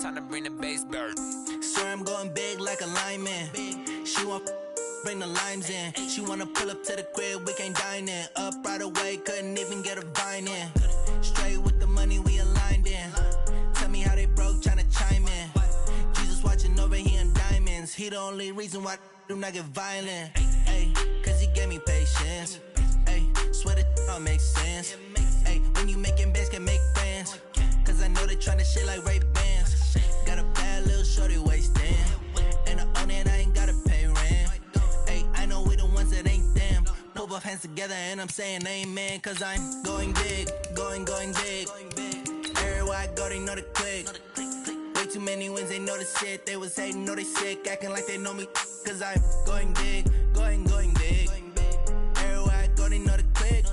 time to bring the bass bird. Swear I'm going big like a lineman. She want bring the limes in. She wanna pull up to the crib, we can't dine in. Up right away, couldn't even get a vine in. Straight with the money we aligned in. Tell me how they broke, tryna chime in. Jesus watching over, he in diamonds. He the only reason why I do not get violent. Ay, cause he gave me patience. Ay, swear that all makes sense. Ay, when you making bands, can make friends. Cause I know they tryna shit like Ray-Bans. Got a bad little shorty wasting. And I own it, I ain't gotta pay rent. Ay, I know we the ones that ain't them. Pull both hands together and I'm saying amen. Cause I'm going big, going big. Everywhere I go, they know the click. Way too many wins, they know the shit. They was hating, know they sick, acting like they know me. Cause I'm going big, going big. Everywhere I go, they know the click.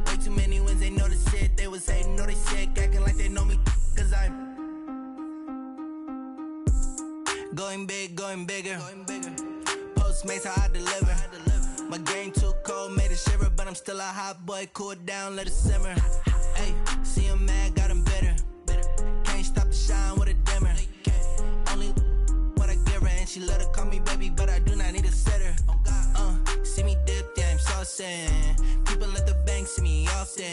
Way too many wins, they know the shit. They was hating, know they sick, acting like they know me. Cause I'm going big, going bigger. Postmates, how I deliver. My game too cold, made it shiver. But I'm still a hot boy, cool it down, let it simmer. Hey, see him mad, got him bitter. Can't stop the shine with a dimmer. Only what I give her, and she let her call me baby, but I do not need a sitter. See me dip, yeah, I'm saucing. People at the bank see me often.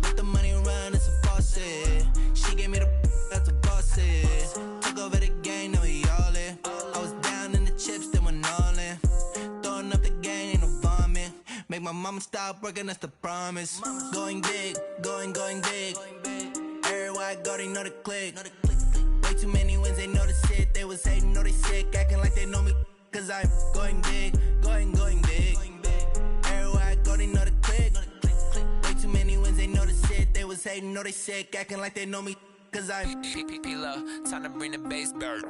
Let the money run, it's a faucet. She gave me the that's a boss is. Took over the game, now we all in. I was down in the chips, then went all in. Throwing up the game, ain't no vomit. Make my mama stop working, that's the promise. Going big, going big. Everywhere I go, they know the click. Way too many wins, they know the shit. They was hating, know they sick, acting like they know me. Cause I'm going big, going big. Everywhere I go, they know the click. Way too many wins, they know the shit. They was hating, know they sick, acting like they know me. Cause I'm P-P-P-Love, time to bring the bass bird.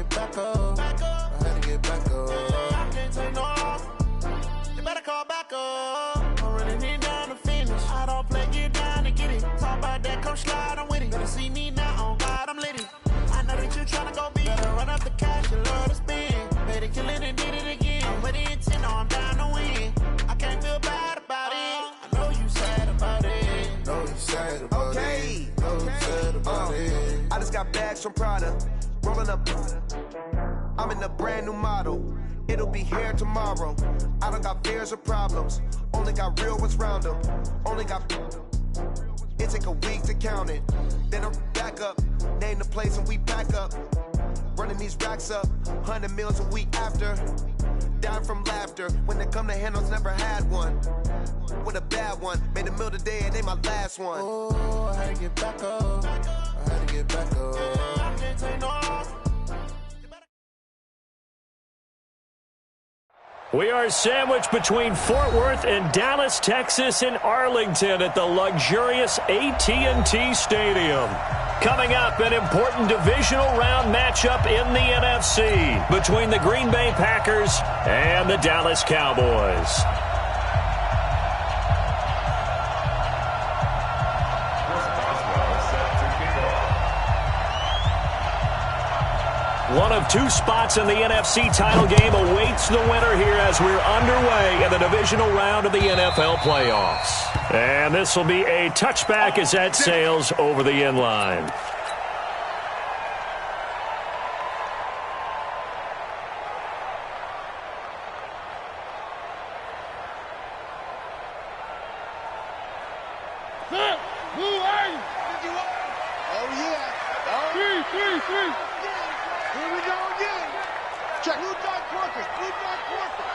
Back up. I had to get back up. I can't take no loss. You better call back up. I'm really need down to finish. I don't play, get down to get it. Talk about that, come slide, I'm with it. Better see me now, on God, I'm lit it. I know that you tryna go big. Better run up the cash, you love to spend. Better kill it and did it again. I'm with the intent, I'm down to win. I can't feel bad about it. I know you sad about it. Know you sad about it. Know you sad about it. I just got bags from Prada. Rolling up, I'm in a brand new model. It'll be here tomorrow. I don't got fears or problems. Only got real ones round them. Only got. It take a week to count it. Then I'm back up. Name the place and we back up. Running these racks up. 100 meals a week after. Down from laughter. When they come to handles, never had one. With a bad one. Made a meal today and they my last one. Oh, I had to get back up. I had to get back up. I can't take no loss. We are sandwiched between Fort Worth and Dallas, Texas, and Arlington at the luxurious AT&T Stadium. Coming up, an important divisional round matchup in the NFC between the Green Bay Packers and the Dallas Cowboys. One of two spots in the NFC title game awaits the winner here as we're underway in the divisional round of the NFL playoffs. And this will be a touchback as that sails over the end line. Here we go again. Check. Blue dot Porker. Blue dot Porker.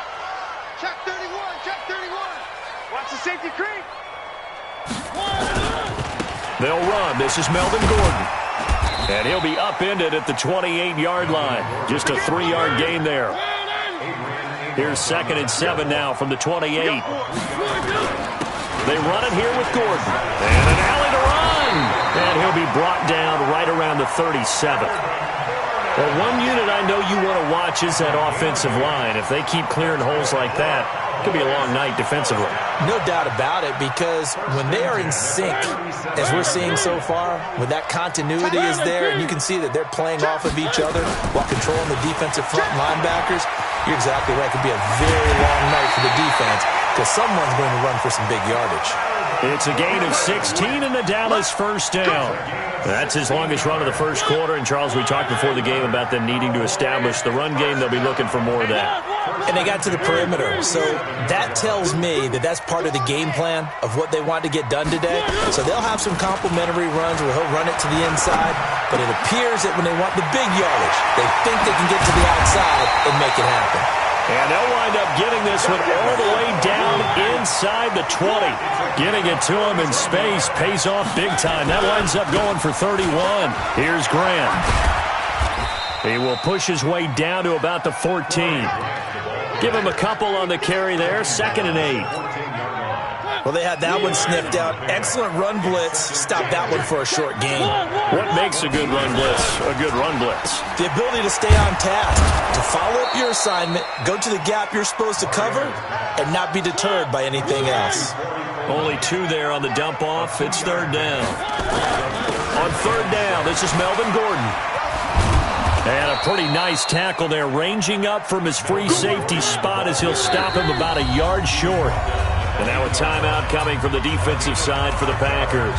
Check 31. Check 31. Watch the safety creep. They'll run. This is Melvin Gordon. And he'll be upended at the 28-yard line. Just a 3-yard gain there. Here's 2nd and 7 now from the 28. They run it here with Gordon. And an alley to run. And he'll be brought down right around the 37. Well, one unit I know you want to watch is that offensive line. If they keep clearing holes like that, it could be a long night defensively. No doubt about it, because when they are in sync, as we're seeing so far, when that continuity is there, and you can see that they're playing off of each other while controlling the defensive front linebackers, you're exactly right. It could be a very long night for the defense because someone's going to run for some big yardage. It's a gain of 16 in the Dallas first down. That's his longest run of the first quarter. And, Charles, we talked before the game about them needing to establish the run game. They'll be looking for more of that. And they got to the perimeter. So that tells me that that's part of the game plan of what they want to get done today. So they'll have some complimentary runs where he'll run it to the inside. But it appears that when they want the big yardage, they think they can get to the outside and make it happen. And they'll wind up getting this one all the way down inside the 20. Getting it to him in space pays off big time. That winds up going for 31. Here's Grant. He will push his way down to about the 14. Give him a couple on the carry there. 2nd and 8. Well, they had that one sniffed out. Excellent run blitz. Stop that one for a short gain. What makes a good run blitz a good run blitz? The ability to stay on task, to follow up your assignment, go to the gap you're supposed to cover, and not be deterred by anything else. Only 2 there on the dump off. It's 3rd down. On 3rd down, this is Melvin Gordon. And a pretty nice tackle there, ranging up from his free safety spot as he'll stop him about a yard short. And now a timeout coming from the defensive side for the Packers.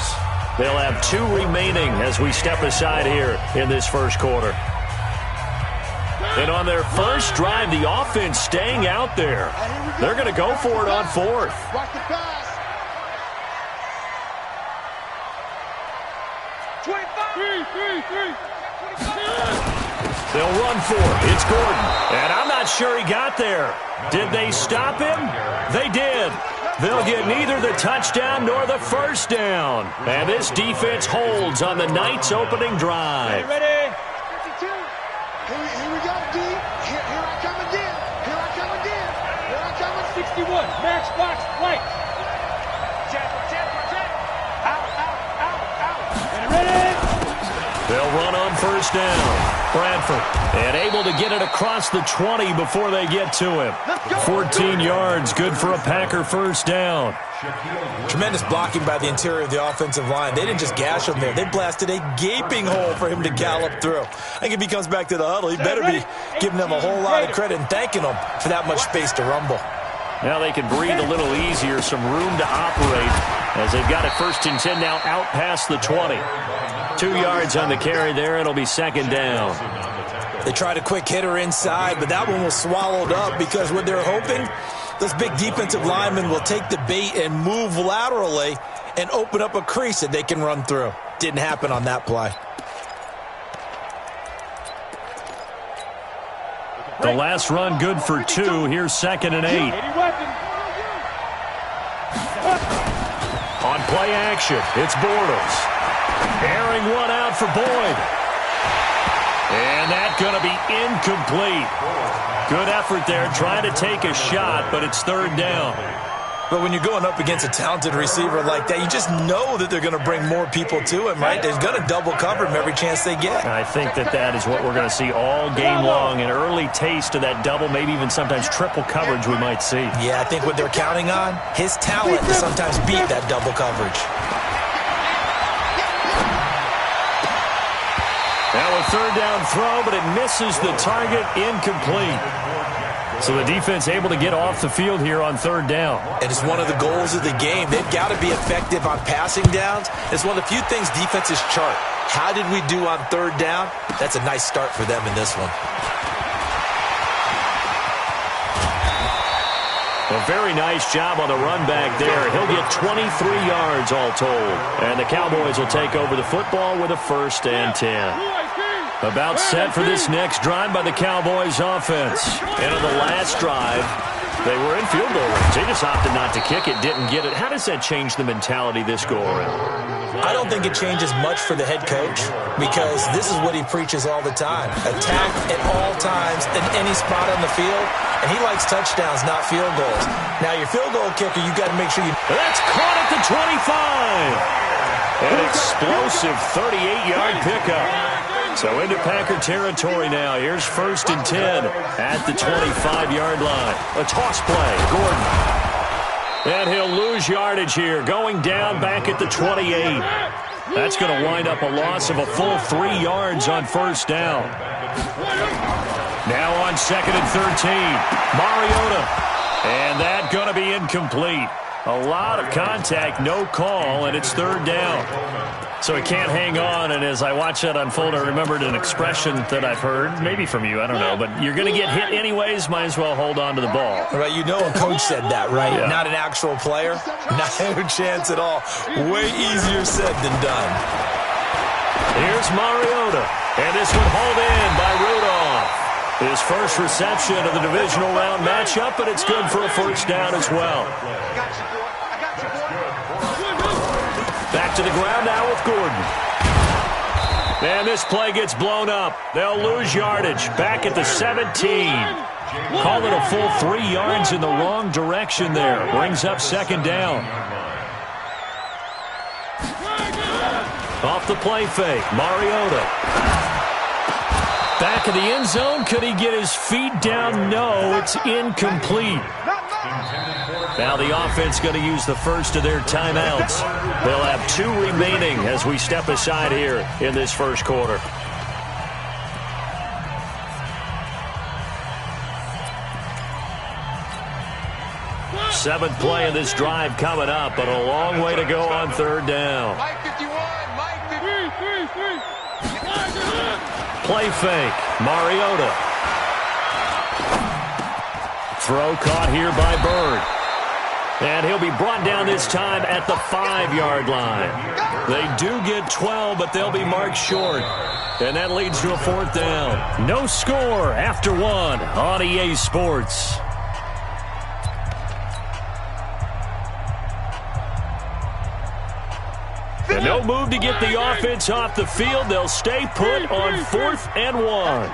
They'll have 2 remaining as we step aside here in this first quarter. And on their first drive, the offense staying out there. They're going to go for it on 4th. Watch the pass. 25. They'll run for it. It's Gordon. And I'm not sure he got there. Did they stop him? They did. They'll get neither the touchdown nor the first down. And this defense holds on the Knights' opening drive. Ready? 52. Here we go, D. Here I come again. Here I come again. Here I come at 61. Max box, right. Check. Out. And ready? They'll run on first down. Bradford, and able to get it across the 20 before they get to him. 14 yards, good for a Packer first down. Tremendous blocking by the interior of the offensive line. They didn't just gash him there. They blasted a gaping hole for him to gallop through. I think if he comes back to the huddle, he better be giving them a whole lot of credit and thanking them for that much space to rumble. Now they can breathe a little easier, some room to operate as they've got it 1st and 10 now out past the 20. 2 yards on the carry there. It'll be 2nd down. They tried a quick hitter inside, but that one was swallowed up because what they're hoping, this big defensive lineman will take the bait and move laterally and open up a crease that they can run through. Didn't happen on that play. The last run good for 2. Here's 2nd and 8. On play action, it's Bortles. Airing one out for Boyd. And that's going to be incomplete. Good effort there, trying to take a shot, but it's 3rd down. But when you're going up against a talented receiver like that, you just know that they're going to bring more people to him, right? They're going to double cover him every chance they get. I think that is what we're going to see all game long, an early taste of that double, maybe even sometimes triple coverage we might see. Yeah, I think what they're counting on, his talent to sometimes beat that double coverage. Now a 3rd down throw, but it misses the target, incomplete. So the defense able to get off the field here on 3rd down. And it's one of the goals of the game. They've got to be effective on passing downs. It's one of the few things defenses chart. How did we do on 3rd down? That's a nice start for them in this one. A very nice job on the run back there. He'll get 23 yards all told. And the Cowboys will take over the football with a 1st and 10. About set for this next drive by the Cowboys offense. And on the last drive, They were in field goal range. They just opted not to kick it, didn't get it. How does that change the mentality this go-around? I don't think it changes much for the head coach because this is what he preaches all the time. Attack at all times in any spot on the field, and he likes touchdowns, not field goals. Now, your field goal kicker, you got to make sure you... That's caught at the 25. An explosive 38-yard pickup. So into Packer territory now. Here's 1st and 10 at the 25-yard line. A toss play. Gordon. And he'll lose yardage here, going down back at the 28. That's going to wind up a loss of a full 3 yards on 1st down. Now on 2nd and 13, Mariota. And that going to be incomplete. A lot of contact, no call, and it's 3rd down. So he can't hang on, and as I watch that unfold, I remembered an expression that I've heard, maybe from you, I don't know, but you're going to get hit anyways, might as well hold on to the ball. Right, you know a coach said that, right? Yeah. Not an actual player. Not a chance at all. Way easier said than done. Here's Mariota, and this one hauled in by Rudolph. His first reception of the divisional round matchup, but it's good for a 1st down as well. Back to the ground now with Gordon. And this play gets blown up. They'll lose yardage. Back at the 17. Call it a full 3 yards in the wrong direction there. Brings up 2nd down. Off the play fake. Mariota. Back of the end zone. Could he get his feet down? No, it's incomplete. Now the offense going to use the first of their timeouts. They'll have 2 remaining as we step aside here in this first quarter. Seventh play of this drive coming up, but a long way to go on 3rd down. Mike 51, Mike 53. Play fake. Mariota. Throw caught here by Bird. And he'll be brought down this time at the 5-yard line. They do get 12, but they'll be marked short. And that leads to a 4th down. No score after 1 on EA Sports. And no move to get the offense off the field. They'll stay put on 4th and 1.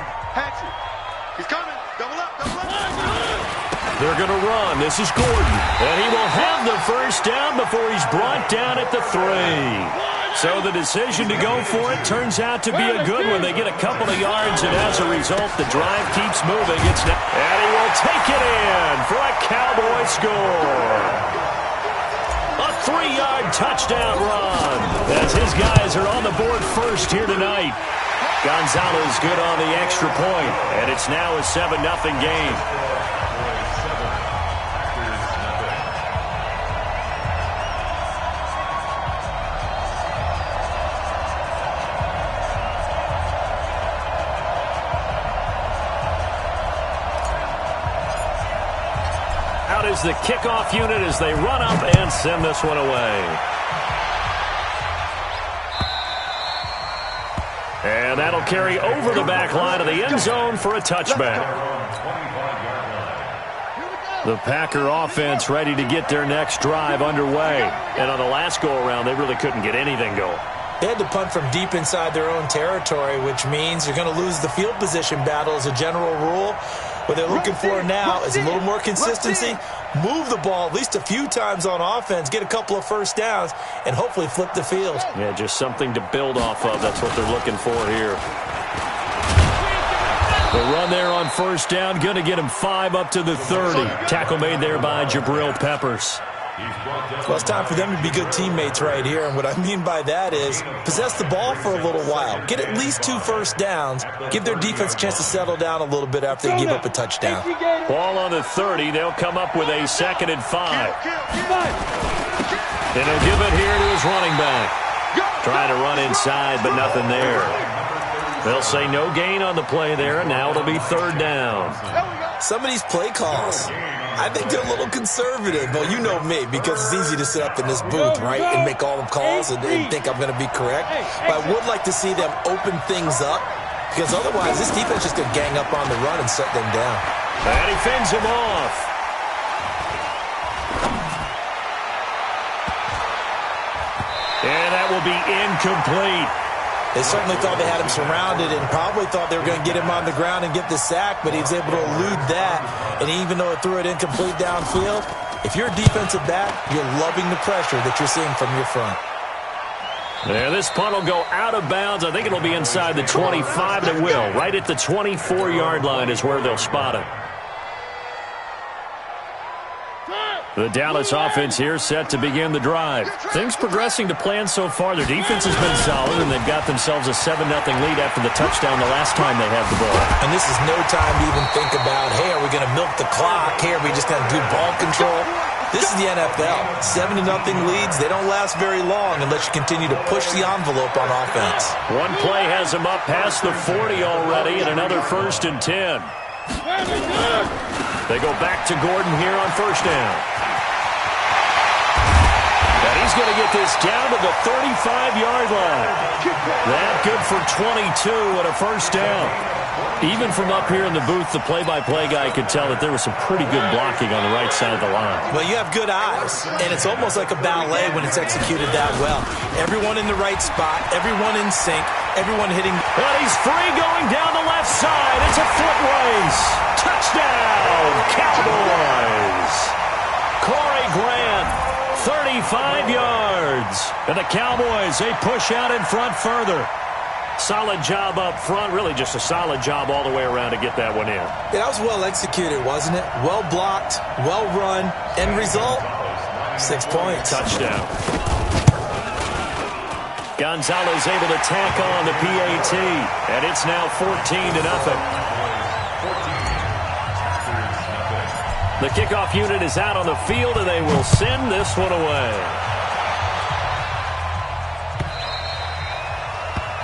He's coming. Double up, double up. They're going to run. This is Gordon. And he will have the 1st down before he's brought down at the 3. So the decision to go for it turns out to be a good one. They get a couple of yards, and as a result, the drive keeps moving. And he will take it in for a Cowboy score. A 3-yard touchdown run as his guys are on the board first here tonight. Gonzalez good on the extra point, and it's now a 7-0 game. Out is the kickoff unit as they run up and send this one away. And that'll carry over the back line of the end zone for a touchback. The Packer offense ready to get their next drive underway. And on the last go-around, they really couldn't get anything going. They had to punt from deep inside their own territory, which means you're going to lose the field position battle as a general rule. What they're looking for now is a little more consistency, move the ball at least a few times on offense, get a couple of 1st downs, and hopefully flip the field. Yeah, just something to build off of. That's what they're looking for here. The run there on 1st down, going to get him 5 up to the 30. Tackle made there by Jabril Peppers. Well, it's time for them to be good teammates right here, and what I mean by that is possess the ball for a little while. Get at least 2 1st downs. Give their defense a chance to settle down a little bit after they give up a touchdown. Ball on the 30. They'll come up with a 2nd and 5. And he'll give it here to his running back. Trying to run inside, but nothing there. They'll say no gain on the play there, and now it'll be 3rd down. Some of these play calls, I think they're a little conservative. Well, you know me, because it's easy to sit up in this booth, right, and make all the calls and think I'm going to be correct. But I would like to see them open things up, because otherwise this defense is just going to gang up on the run and shut them down. And he fends him off. will be incomplete. They certainly thought they had him surrounded and probably thought they were going to get him on the ground and get the sack, but he was able to elude that. And even though it threw it incomplete downfield, if you're a defensive back, you're loving the pressure that you're seeing from your front. Yeah, this punt will go out of bounds. I think it'll be inside the 25, and it will. Right at the 24-yard line is where they'll spot it. The Dallas offense here set to begin the drive. Things progressing to plan so far. Their defense has been solid, and they've got themselves a 7-0 lead after the touchdown the last time they had the ball. And this is no time to even think about, hey, are we going to milk the clock? Hey, are we just going to do ball control? This is the NFL. 7-0 leads, they don't last very long unless you continue to push the envelope on offense. One play has them up past the 40 already, and another 1st and 10. They go back to Gordon here on 1st down. And he's going to get this down to the 35-yard line. That good for 22 and a 1st down. Even from up here in the booth, the play-by-play guy could tell that there was some pretty good blocking on the right side of the line. Well, you have good eyes, and it's almost like a ballet when it's executed that well. Everyone in the right spot, everyone in sync, everyone hitting. And he's free going down the left side. It's a foot race. Touchdown, Cowboys. Corey Grant, 35 yards. And the Cowboys, they push out in front further. Solid job up front. Really just a solid job all the way around to get that one in. Yeah, that was well executed, wasn't it? Well blocked, well run. End result, 6 points. Touchdown. Gonzalez able to tack on the PAT. And it's now 14-0. The kickoff unit is out on the field, and they will send this one away.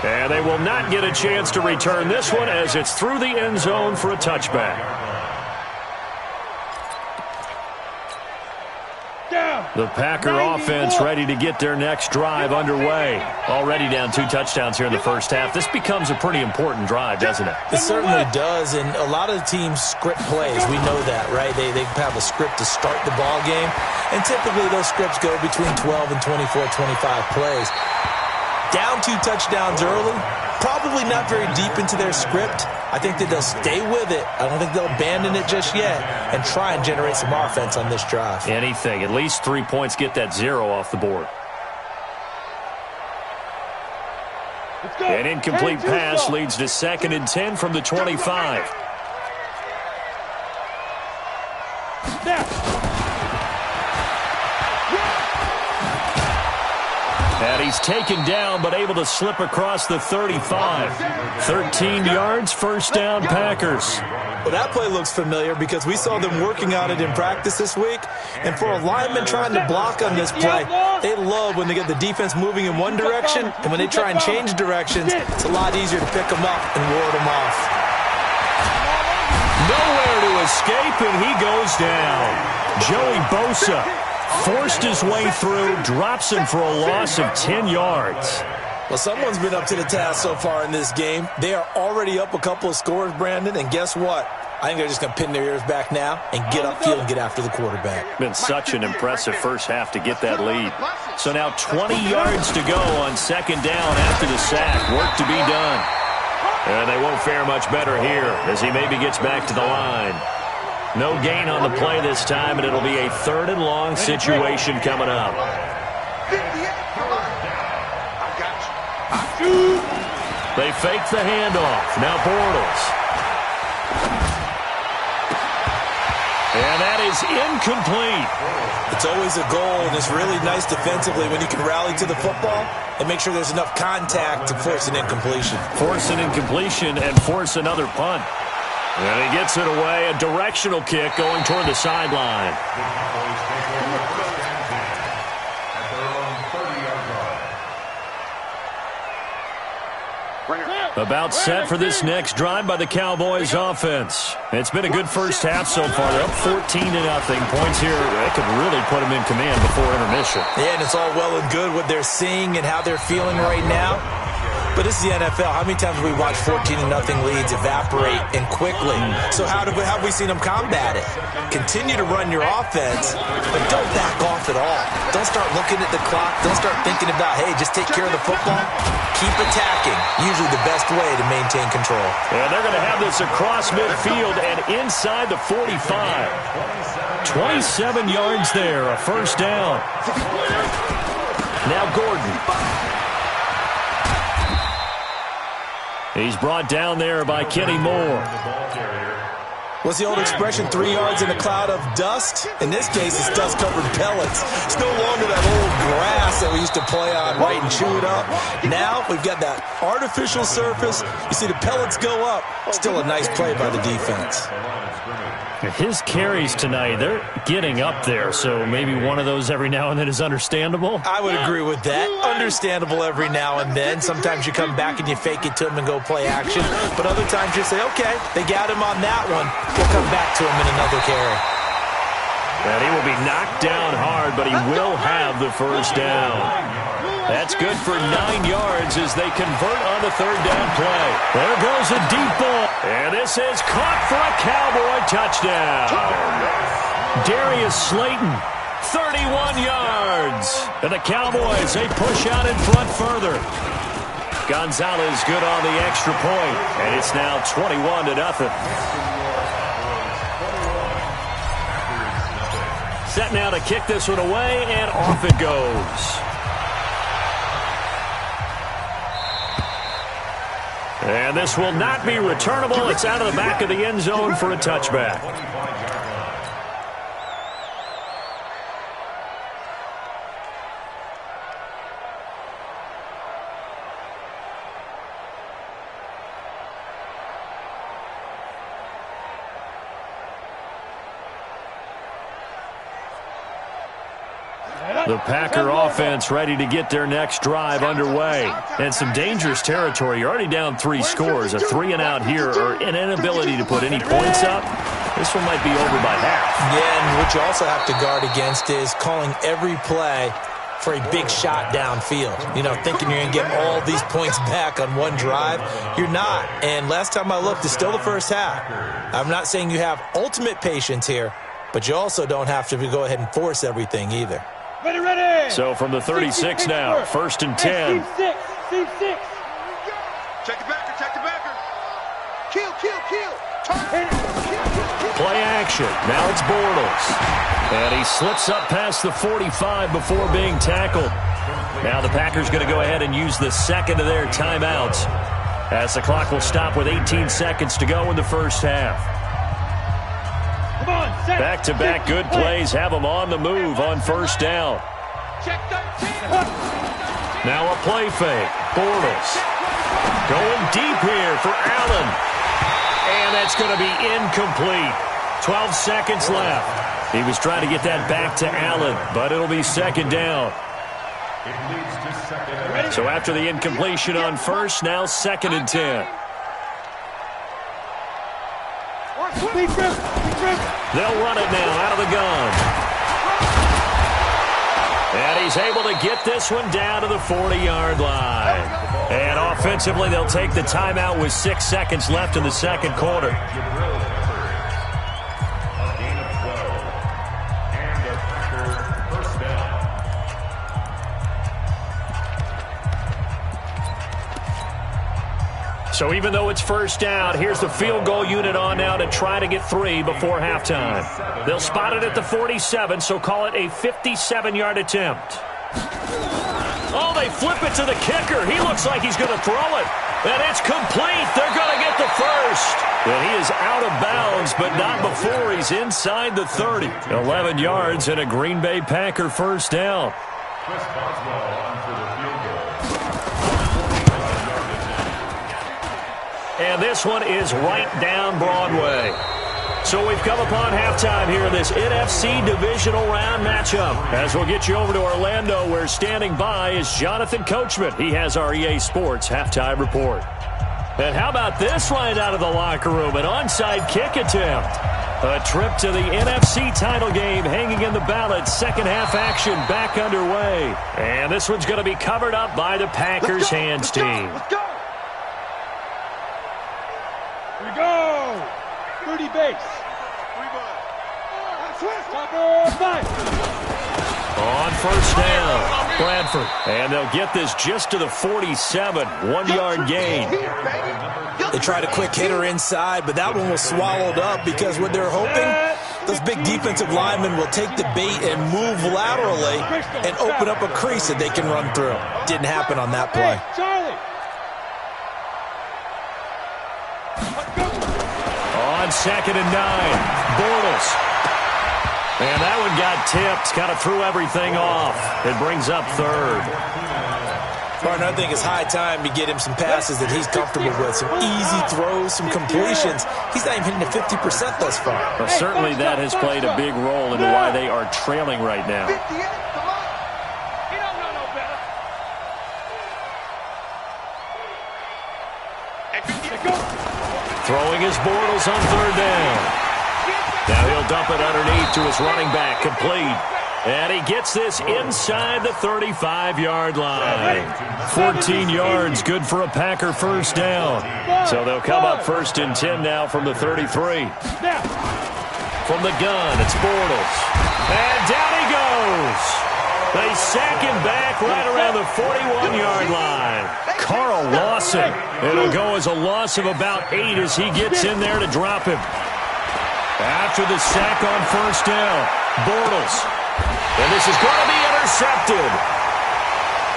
And they will not get a chance to return this one as it's through the end zone for a touchback. The Packer offense ready to get their next drive underway. Already down 2 touchdowns here in the first half. This becomes a pretty important drive, doesn't it? It certainly does, and a lot of the teams script plays. We know that, right? They have a script to start the ball game, and typically those scripts go between 12 and 24, 25 plays. Down 2 touchdowns early, probably not very deep into their script. I think that they'll stay with it. I don't think they'll abandon it just yet and try and generate some offense on this drive. Anything. At least 3 points, get that 0 off the board. An incomplete pass leads to 2nd and 10 from the 25. And he's taken down, but able to slip across the 35. 13 yards, 1st down, Packers. Well, that play looks familiar because we saw them working on it in practice this week. And for a lineman trying to block on this play, they love when they get the defense moving in one direction. And when they try and change directions, it's a lot easier to pick them up and ward them off. Nowhere to escape, and he goes down. Joey Bosa forced his way through, drops him for a loss of 10 yards. Well, someone's been up to the task so far in this game. They are already up a couple of scores, Brandon, and guess what? I think they're just going to pin their ears back now and get upfield and get after the quarterback. Been such an impressive first half to get that lead. So now 20 yards to go on 2nd down after the sack. Work to be done. And they won't fare much better here as he maybe gets back to the line. No gain on the play this time, and it'll be a 3rd and long situation coming up. They fake the handoff. Now Bortles. And that is incomplete. It's always a goal, and it's really nice defensively when you can rally to the football and make sure there's enough contact to force an incompletion. Force an incompletion and force another punt. And he gets it away, a directional kick going toward the sideline. About set for this next drive by the Cowboys offense. It's been a good first half so far. They're up 14-0. Points here, that could really put them in command before intermission. Yeah, and it's all well and good what they're seeing and how they're feeling right now. But this is the NFL. How many times have we watched 14-0 leads evaporate and quickly? So how have we seen them combat it? Continue to run your offense, but don't back off at all. Don't start looking at the clock. Don't start thinking about, hey, just take care of the football. Keep attacking. Usually the best way to maintain control. And they're going to have this across midfield and inside the 45. 27 yards there, a first down. Now Gordon. He's brought down there by Kenny Moore. What's the old expression, 3 yards in a cloud of dust? In this case, it's dust-covered pellets. It's no longer that old grass that we used to play on, right, and chew it up. Now we've got that artificial surface. You see the pellets go up. Still a nice play by the defense. His carries tonight, they're getting up there, so maybe one of those every now and then is understandable. I would agree with that. Understandable every now and then. Sometimes you come back and you fake it to him and go play action. But other times you say, okay, they got him on that one. We'll come back to him in another carry. And he will be knocked down hard, but he will have the first down. That's good for 9 yards as they convert on the third down play. There goes a deep ball. And this is caught for a Cowboy touchdown. Darius Slayton, 31 yards. And the Cowboys, they push out in front further. Gonzalez good on the extra point. And it's now 21-0. Set now to kick this one away, and off it goes. And this will not be returnable. It's out of the back of the end zone for a touchback. The Packer offense ready to get their next drive underway. And some dangerous territory. You're already down 3 scores. A 3-and-out here or an inability to put any points up. This one might be over by half. Yeah, and what you also have to guard against is calling every play for a big shot downfield. You know, thinking you're going to get all these points back on one drive. You're not. And last time I looked, it's still the first half. I'm not saying you have ultimate patience here, but you also don't have to go ahead and force everything either. Ready, ready. So from the 36 now, 1st and 10. Check the backer. Kill. Play action. Now it's Bortles. And he slips up past the 45 before being tackled. Now the Packers going to go ahead and use the second of their timeouts as the clock will stop with 18 seconds to go in the first half. Back-to-back good plays have them on the move on first down. Now a play fake. Bortles going deep here for Allen. And that's going to be incomplete. 12 seconds left. He was trying to get that back to Allen, but it'll be second down. So after the incompletion on first, now 2nd and 10. They'll run it now out of the gun. And he's able to get this one down to the 40-yard line. And offensively, they'll take the timeout with 6 seconds left in the second quarter. So even though it's first down, here's the field goal unit on now to try to get 3 before halftime. They'll spot it at the 47, so call it a 57-yard attempt. Oh, they flip it to the kicker. He looks like he's going to throw it. And it's complete. They're going to get the first. And he is out of bounds, but not before he's inside the 30. 11 yards and a Green Bay Packer first down. And this one is right down Broadway. So we've come upon halftime here in this NFC divisional round matchup. As we'll get you over to Orlando, where standing by is Jonathan Coachman. He has our EA Sports halftime report. And how about this right out of the locker room? An onside kick attempt. A trip to the NFC title game hanging in the balance. Second half action back underway. And this one's going to be covered up by the Packers hands team. Let's go. Here we go. 30 base. On first down, Bradford. And they'll get this just to the 47. 1-yard gain. They tried a quick hitter inside, but that one was swallowed up because what they're hoping, those big defensive linemen will take the bait and move laterally and open up a crease that they can run through. Didn't happen on that play. On 2nd and 9, Bortles. And that one got tipped, kind of threw everything off. It brings up 3rd. Partner, I think it's high time to get him some passes that he's comfortable with. Some easy throws, some completions. He's not even hitting the 50% thus far. Well, certainly that has played a big role into why they are trailing right now. Throwing his Bortles on 3rd down. Now he'll dump it underneath to his running back, complete. And he gets this inside the 35-yard line. 14 yards, good for a Packer first down. So they'll come up 1st and 10 now from the 33. From the gun, it's Bortles. And down he goes. They sack him back right around the 41-yard line. Carl Lawson. It'll go as a loss of about 8 as he gets in there to drop him. After the sack on first down, Bortles. And this is going to be intercepted.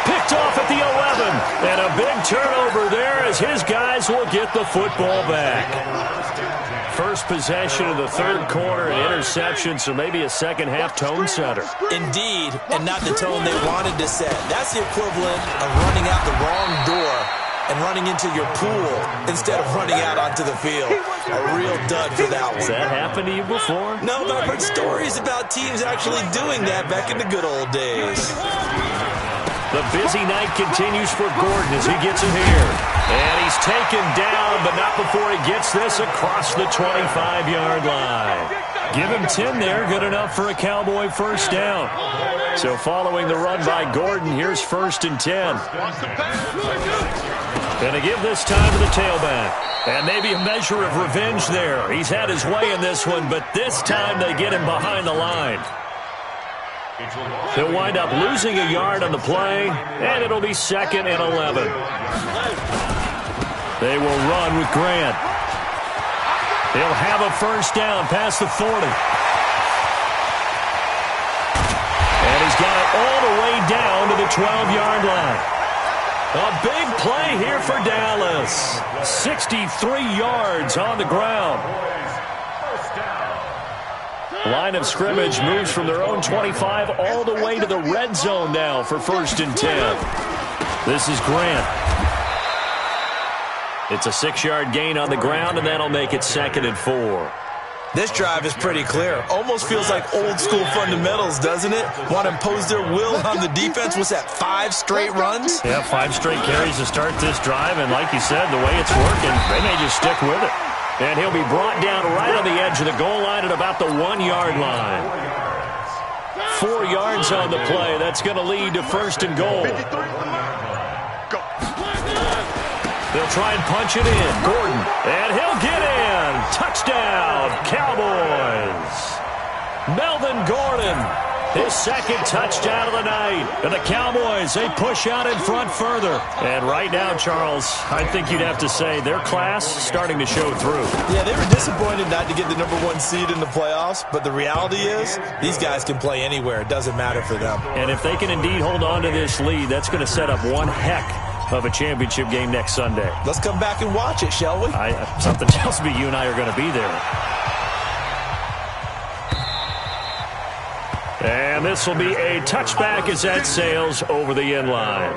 Picked off at the 11. And a big turnover there as his guys will get the football back. First possession of the 3rd quarter, an interception, so maybe a second-half tone setter. Indeed, and not the tone they wanted to set. That's the equivalent of running out the wrong door and running into your pool instead of running out onto the field. A real dud for that one. Has that happened to you before? No, but I've heard stories about teams actually doing that back in the good old days. The busy night continues for Gordon as he gets it here. And he's taken down, but not before he gets this across the 25-yard line. Give him 10 there, good enough for a Cowboy first down. So following the run by Gordon, here's 1st and 10. Going to give this time to the tailback. And maybe a measure of revenge there. He's had his way in this one, but this time they get him behind the line. He'll wind up losing a yard on the play, and it'll be 2nd and 11. They will run with Grant. He'll have a first down past the 40. And he's got it all the way down to the 12-yard line. A big play here for Dallas. 63 yards on the ground. Line of scrimmage moves from their own 25 all the way to the red zone now for 1st and 10. This is Grant. It's a 6-yard gain on the ground, and that'll make it 2nd and 4. This drive is pretty clear. Almost feels like old-school fundamentals, doesn't it? Want to impose their will on the defense. What's that, 5 straight runs? Yeah, 5 straight carries to start this drive, and like you said, the way it's working, they may just stick with it. And he'll be brought down right on the edge of the goal line at about the 1-yard line. 4 yards on the play. That's going to lead to 1st and goal. They'll try and punch it in. Gordon. And he'll get in. Touchdown, Cowboys. Melvin Gordon. His 2nd touchdown of the night. And the Cowboys, they push out in front further. And right now, Charles, I think you'd have to say their class starting to show through. Yeah, they were disappointed not to get the #1 seed in the playoffs. But the reality is, these guys can play anywhere. It doesn't matter for them. And if they can indeed hold on to this lead, that's going to set up one heck of a championship game next Sunday. Let's come back and watch it, shall we? Something tells me you and I are going to be there. And this will be a touchback as that sails over the end line.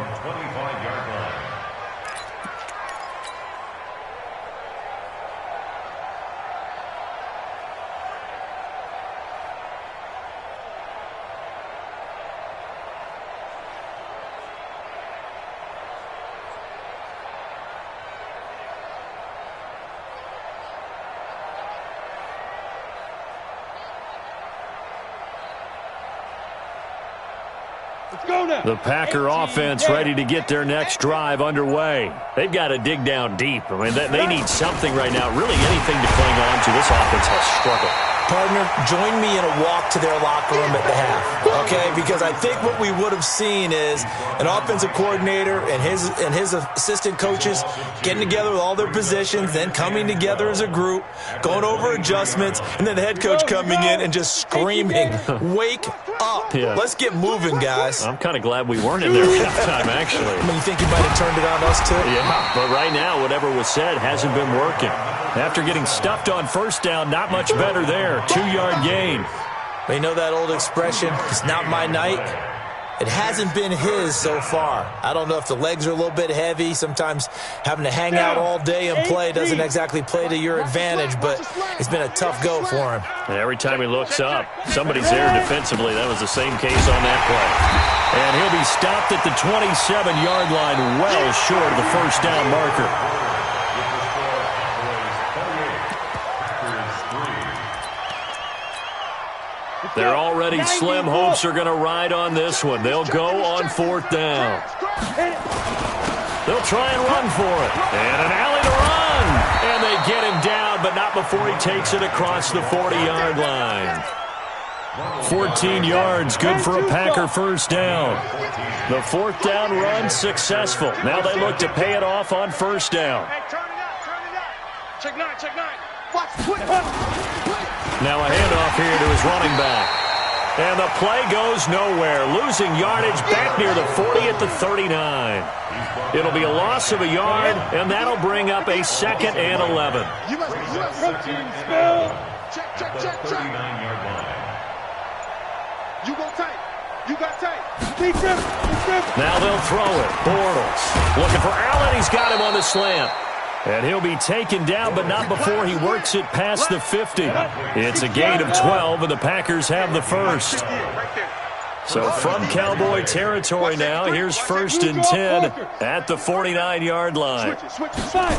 Let's go now. The Packer offense ready to get their next drive underway. They've got to dig down deep. I mean, they need something right now, really anything to cling on to. This offense has struggled. Partner, join me in a walk to their locker room at the half, okay? Because I think what we would have seen is an offensive coordinator and his assistant coaches getting together with all their positions, then coming together as a group, going over adjustments, and then the head coach coming in and just screaming, "Wake up. Yeah. Let's get moving, guys." I'm kind of glad we weren't in there at halftime, actually. I mean, you think he might have turned it on us, too? Yeah, but right now, whatever was said hasn't been working. After getting stuffed on first down, not much better there. 2-yard gain. But you know that old expression, it's not my night? It hasn't been his so far. I don't know if the legs are a little bit heavy. Sometimes having to hang out all day and play doesn't exactly play to your advantage, but it's been a tough go for him. And every time he looks up, somebody's there defensively. That was the same case on that play. And he'll be stopped at the 27-yard line, well short of the first down marker. They're already slim hopes are going to ride on this one. They'll go on fourth down. They'll try and run for it. And an alley to run. And they get him down, but not before he takes it across the 40-yard line. 14 yards, good for a Packer first down. The fourth down run successful. Now they look to pay it off on first down. Hey, turn it out, turn it out. Check 9, check 9. Watch, quick. Now a handoff here to his running back. And the play goes nowhere. Losing yardage back near the 40 at the 39. It'll be a loss of a yard, and that'll bring up a 2nd and 11. You must protein spell. Check, check, check, check. 39-yard line. You go tight. You got tight. Deep grip. Now they'll throw it. Bortles looking for Allen. He's got him on the slant. And he'll be taken down, but not before he works it past the 50. It's a gain of 12, and the Packers have the first. So from Cowboy territory now, here's 1st and 10 at the 49-yard line. Switch it, side.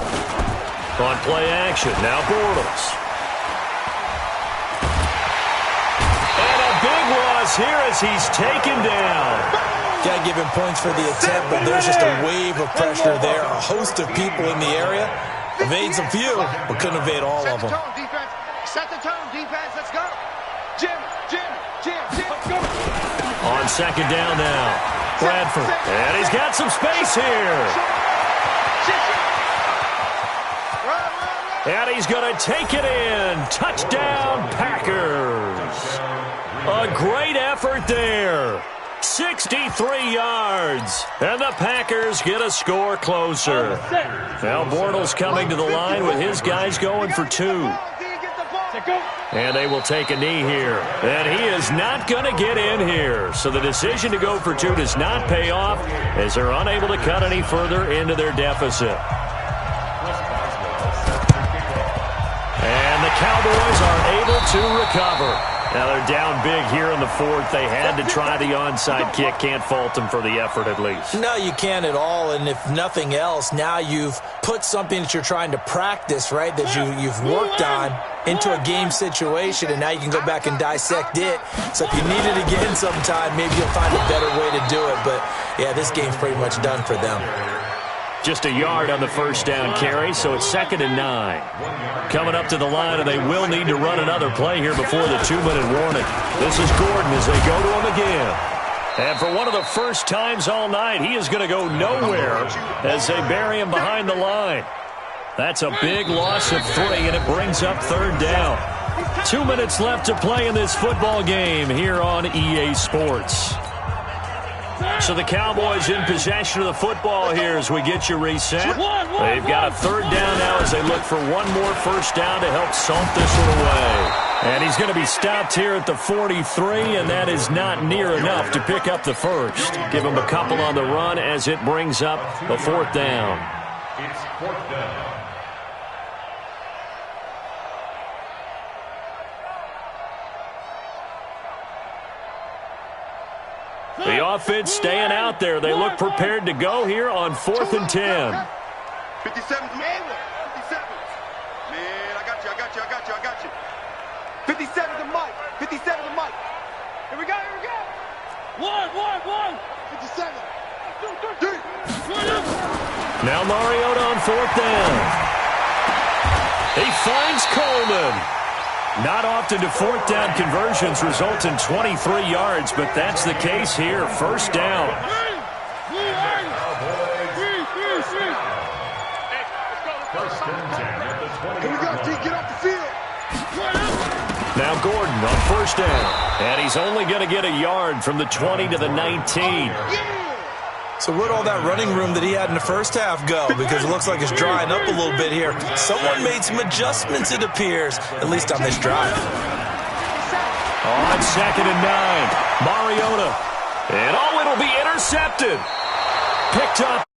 On play action, now Bortles. And a big loss here as he's taken down. Got to give him points for the attempt, but there's just a wave of pressure there. A host of people in the area. Evades a few, but couldn't evade all of them. Set the tone, defense. Let's go. Jim. Let's go. On second down now, Bradford. And he's got some space here. And he's going to take it in. Touchdown, Packers. A great effort there. 63 yards, and the Packers get a score closer. Now Bortles coming to the line with his guys going for 2. And they will take a knee here. And he is not going to get in here. So the decision to go for 2 does not pay off as they're unable to cut any further into their deficit. And the Cowboys are able to recover. Now they're down big here in the 4th. They had to try the onside kick. Can't fault them for the effort at least. No, you can't at all. And if nothing else, now you've put something that you're trying to practice, right, that you've worked on into a game situation, and now you can go back and dissect it. So if you need it again sometime, maybe you'll find a better way to do it. But, yeah, this game's pretty much done for them. Just a yard on the first down carry, so it's 2nd and 9. Coming up to the line, and they will need to run another play here before the 2-minute warning. This is Gordon as they go to him again. And for one of the first times all night, he is going to go nowhere as they bury him behind the line. That's a big loss of 3, and it brings up 3rd down. 2 minutes left to play in this football game here on EA Sports. So the Cowboys in possession of the football here as we get you reset. They've got a 3rd down now as they look for one more first down to help salt this one away. And he's going to be stopped here at the 43, and that is not near enough to pick up the first. Give him a couple on the run as it brings up the 4th down. It's 4th down. The offense staying out there. They look prepared to go here on 4th and 10. 57's man. 57. Man, I got you. 57's the mic. 57's the mic. Here we go. One. Now Mariota on 4th down. He finds Coleman. Not often do 4th down conversions result in 23 yards, but that's the case here. 1st down. Now Gordon on 1st down. And he's only going to get a yard from the 20 to the 19. So where'd all that running room that he had in the first half go? Because it looks like it's drying up a little bit here. Someone made some adjustments, it appears, at least on this drive. On 2nd and 9, Mariota. And it'll be intercepted. Picked up.